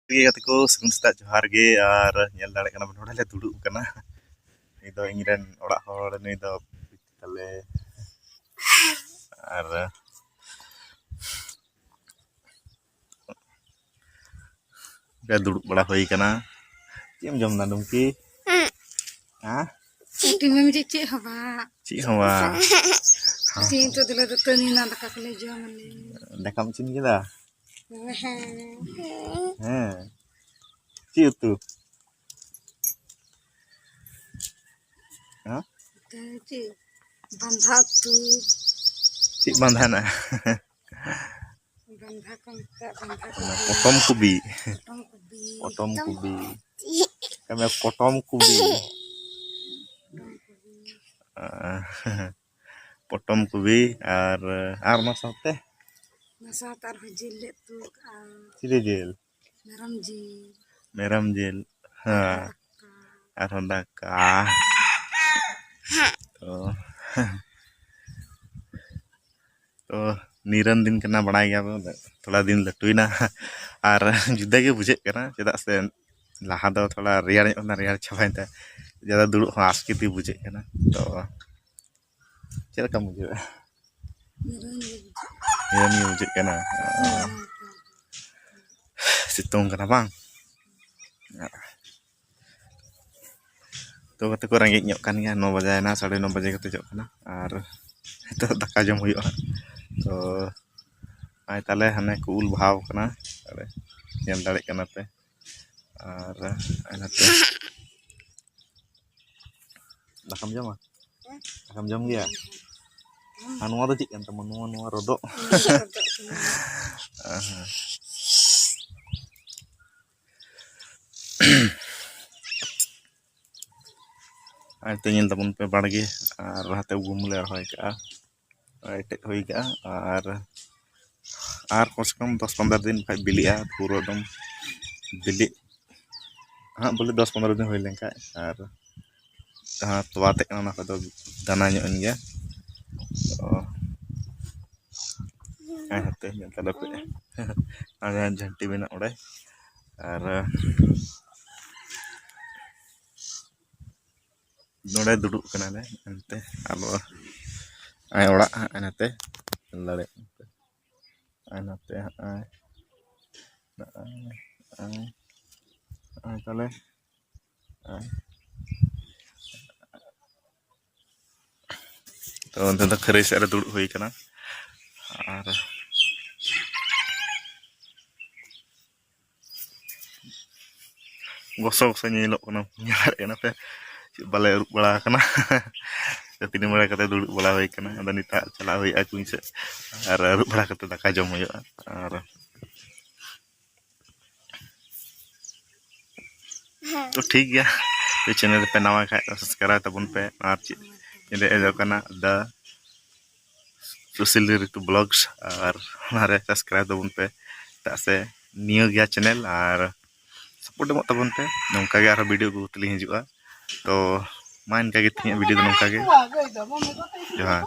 Kata ko sagun setat johar ge ar nyel dare kana node le duduk kana ni do ingren orak hor ni do tale ar ga duduk bala hoi kana cim jom na dungki ha Cik mami cik haba cik haba cik tu dulu tu ni na daka kele jom ni dakam cin kita cik tu ha cik bantha tu cik bandhana bantha kan bantha potom kubi kubi potom kubi kami potom kubi potom kubi ar masate masa tar hajil le tu cili jil meram jil ha ar daka तो निरन दिन करना बड़ा गया थोड़ा दिन लटुना और जुदा के बुझे चेदा से लहा दो थोड़ा रेयर रेयर चाबाइन ज़्यादा दुड़ आसकती बुझे तो चलका बुझे निरन बुझे सितुंग बांग तो कते को रेंगे 9 बजे ना 9:30 बजे कते और तो दाका जम हुई तो आई ताले हने को उल भाव कना अरे नेल दाड़े कना पे और अनाते दाकम जम गया अनुआ तो चिक तम नुआ रोदो आई तो नेल तबन पे बाड़गे और हाते गुमले होय का एटे होय का और कम से कम 10-15 दिन भाई बिलिया पूरा एकदम बिली हाँ बोले 10-15 दिन हो लेंका और हाँ तोवाते ना तो दाना ᱧᱚᱜ ᱮᱱ ᱜᱮᱭᱟ तो आई हते तले पे आगे झंटी में ओड़े और नोड़े दुड़ुब कना ले एनते आलो आई ओड़ा एनते लड़े एनते आई तले तो अंत तो खरे से दुड़ुब हुई कना और गसो गसो नेलो कना पे बाले रुक बड़ा कना तीन बड़ा कते दुड़ुब बड़ा हुई कना अदा निता चला हुई आ कुइन से और रुक बड़ा कते दाका जम हुई और तो ठीक गया तो चैनल पे नवा खाए सब्सक्राइब तबन पे और चैनल कना द सुशील ऋतु ब्लॉग्स और हमारे सब्सक्राइब तबन पे तासे नियो गया चैनल और सपोर्ट मत तबन पे नौका के वीडियो को तली हिजुआ तो मा इनका वीडियो नौका के जोहार।